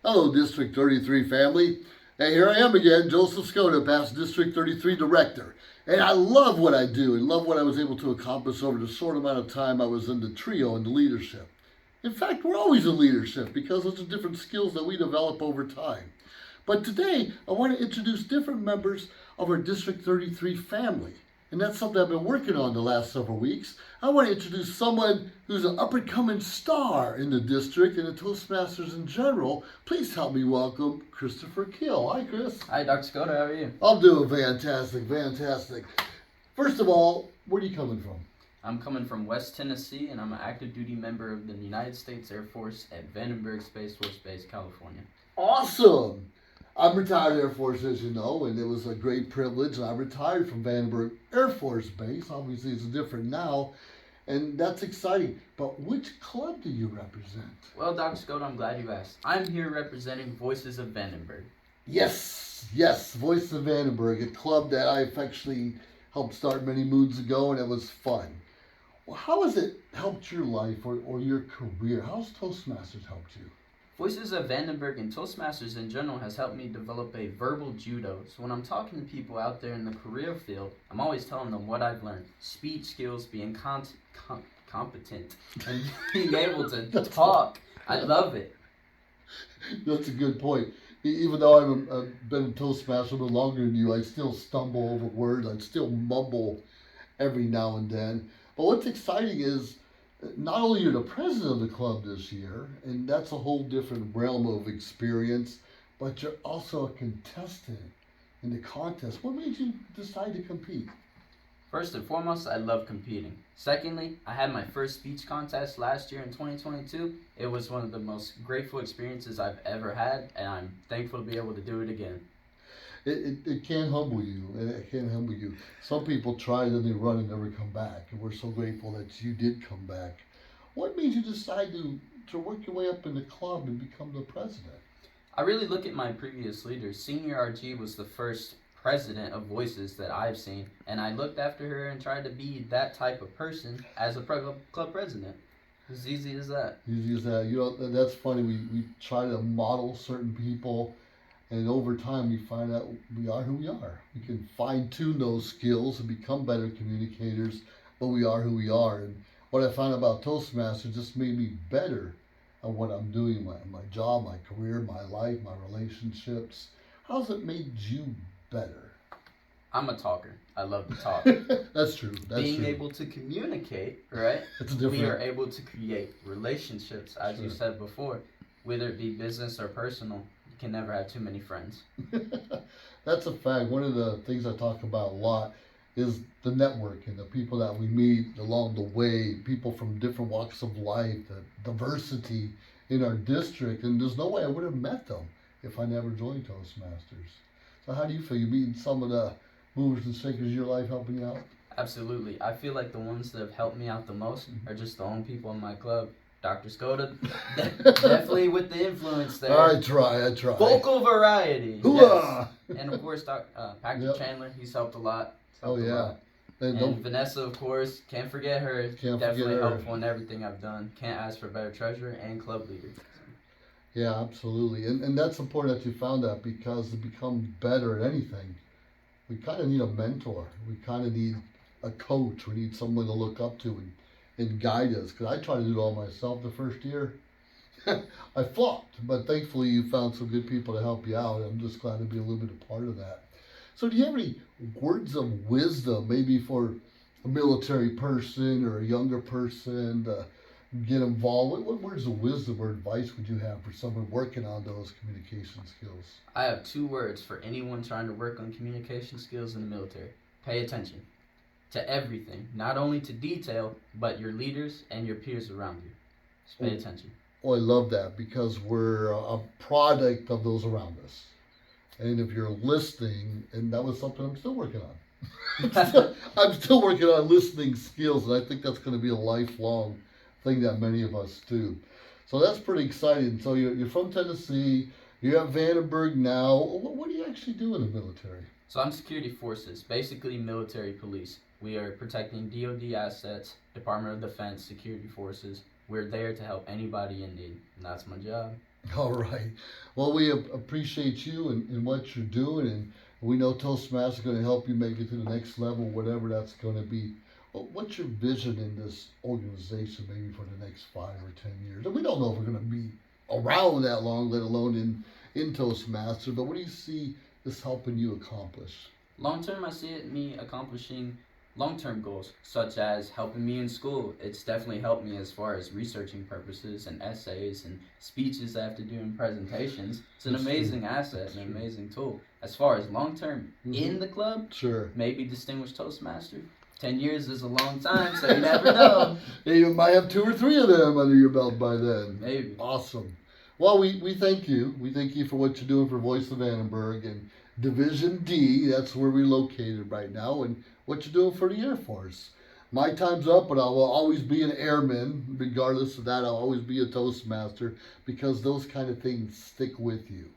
Hello, District 33 family. Hey, here I am again, Joseph Skoda, past District 33 Director. And I love what I do and love what I was able to accomplish over the short amount of time I was in the trio and the leadership. In fact, we're always in leadership because of the different skills that we develop over time. But today, I want to introduce different members of our District 33 family. And that's something I've been working on the last several weeks. I want to introduce someone who's an up-and-coming star in the district and the Toastmasters in general. Please help me welcome Christopher Keele. Hi, Chris. Hi, Dr. Skoda. How are you? I'm doing fantastic, fantastic. First of all, where are you coming from? I'm coming from West Tennessee, and I'm an active duty member of the United States Air Force at Vandenberg Space Force Base, California. Awesome. I'm retired Air Force, as you know, and it was a great privilege. And I retired from Vandenberg Air Force Base. Obviously, it's different now, and that's exciting. But which club do you represent? Well, Dr. Skoda, I'm glad you asked. I'm here representing Voices of Vandenberg. Yes, Voice of Vandenberg, a club that I affectionately helped start many moons ago, and it was fun. Well, how has it helped your life or your career? How's Toastmasters helped you? Voices of Vandenberg and Toastmasters in general has helped me develop a verbal judo. So when I'm talking to people out there in the career field, I'm always telling them what I've learned. Speech skills, being competent, and being able to talk. I love it. That's a good point. Even though I've been a Toastmaster a little longer than you, I still stumble over words. I still mumble every now and then. But what's exciting is not only you're the president of the club this year, and that's a whole different realm of experience, but you're also a contestant in the contest. What made you decide to compete? First and foremost, I love competing. Secondly, I had my first speech contest last year in 2022. It was one of the most grateful experiences I've ever had, and I'm thankful to be able to do it again. It can humble you, and it can humble you. Some people try, then they run and never come back, and we're so grateful that you did come back. What made you decide to work your way up in the club and become the president? I really look at my previous leaders. Senior RG was the first president of Voices that I've seen, and I looked after her and tried to be that type of person as a club president. As easy as that. Easy as that. You know, that's funny. We try to model certain people, and over time we find out we are who we are. We can fine-tune those skills and become better communicators, but we are who we are. And what I found about Toastmasters just made me better at what I'm doing, my job, my career, my life, my relationships. How's it made you better? I'm a talker. I love to talk. That's true. Being able to communicate, right? It's different. We are able to create relationships, as you said before, whether it be business or personal. You can never have too many friends. That's a fact. One of the things I talk about a lot is the networking, the people that we meet along the way, people from different walks of life, the diversity in our district. And there's no way I would have met them if I never joined Toastmasters. So how do you feel? You meeting some of the movers and shakers of your life helping you out? Absolutely. I feel like the ones that have helped me out the most are just the only people in my club. Dr. Skoda, definitely with the influence there. I try. Vocal variety. Yes. And of course, Patrick Chandler, he's helped a lot. Oh, yeah. And Vanessa, of course, can't forget her. Can't definitely forget her. helpful in everything I've done. Can't ask for a better treasurer and club leader. Yeah, absolutely. And that's important that you found that, because to become better at anything, we kind of need a mentor. We kind of need a coach. We need someone to look up to and guide us. Because I tried to do it all myself the first year. I flopped, but thankfully you found some good people to help you out. I'm just glad to be a little bit a part of that. So do you have any words of wisdom, maybe for a military person or a younger person to get involved? What words of wisdom or advice would you have for someone working on those communication skills? I have 2 words for anyone trying to work on communication skills in the military. Pay attention to everything, not only to detail, but your leaders and your peers around you. Just pay attention. Oh, I love that, because we're a product of those around us. And if you're listening, and that was something I'm still working on. I'm still working on listening skills, and I think that's going to be a lifelong thing that many of us do. So that's pretty exciting. So you're from Tennessee, you're at Vandenberg now. What do you actually do in the military? So I'm security forces, basically military police. We are protecting DoD assets, Department of Defense, security forces. We're there to help anybody in need, and that's my job. All right. Well, we appreciate you and what you're doing, and we know Toastmasters is going to help you make it to the next level, whatever that's going to be. Well, what's your vision in this organization, maybe for the next 5 or 10 years? And we don't know if we're going to be around that long, let alone in Toastmasters. But what do you see this helping you accomplish? Long term, I see it me accomplishing long term goals, such as helping me in school. It's definitely helped me as far as researching purposes and essays and speeches I have to do in presentations. It's an That's amazing true. asset, That's an true. amazing tool. As far as long term in Mhm. the club, Sure. maybe distinguished Toastmaster. 10 years is a long time, so you never know. You might have 2 or 3 of them under your belt by then. Maybe. Awesome. Well, we thank you. We thank you for what you're doing for Voice of Vandenberg and Division D. That's where we're located right now, and what you're doing for the Air Force. My time's up, but I will always be an airman. Regardless of that, I'll always be a Toastmaster because those kind of things stick with you.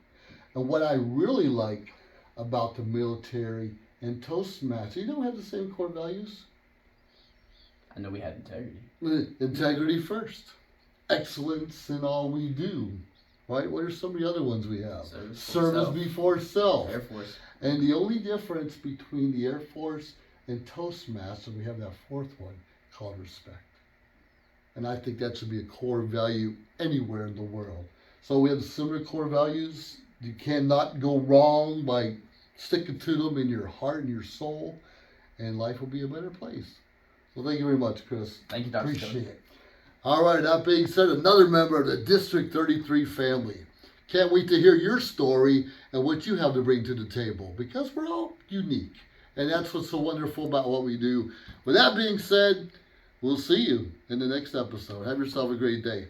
And what I really like about the military and Toastmasters, you don't have the same core values? I know we had integrity. Integrity first, excellence in all we do. Right? What are some of the other ones we have? Service Before self. Air Force. And the only difference between the Air Force and Toastmasters, we have that fourth one called respect. And I think that should be a core value anywhere in the world. So we have similar core values. You cannot go wrong by sticking to them in your heart and your soul, and life will be a better place. So thank you very much, Chris. Thank you, Dr. Appreciate Cody. it. All right, that being said, another member of the District 33 family. Can't wait to hear your story and what you have to bring to the table because we're all unique. And that's what's so wonderful about what we do. With that being said, we'll see you in the next episode. Have yourself a great day.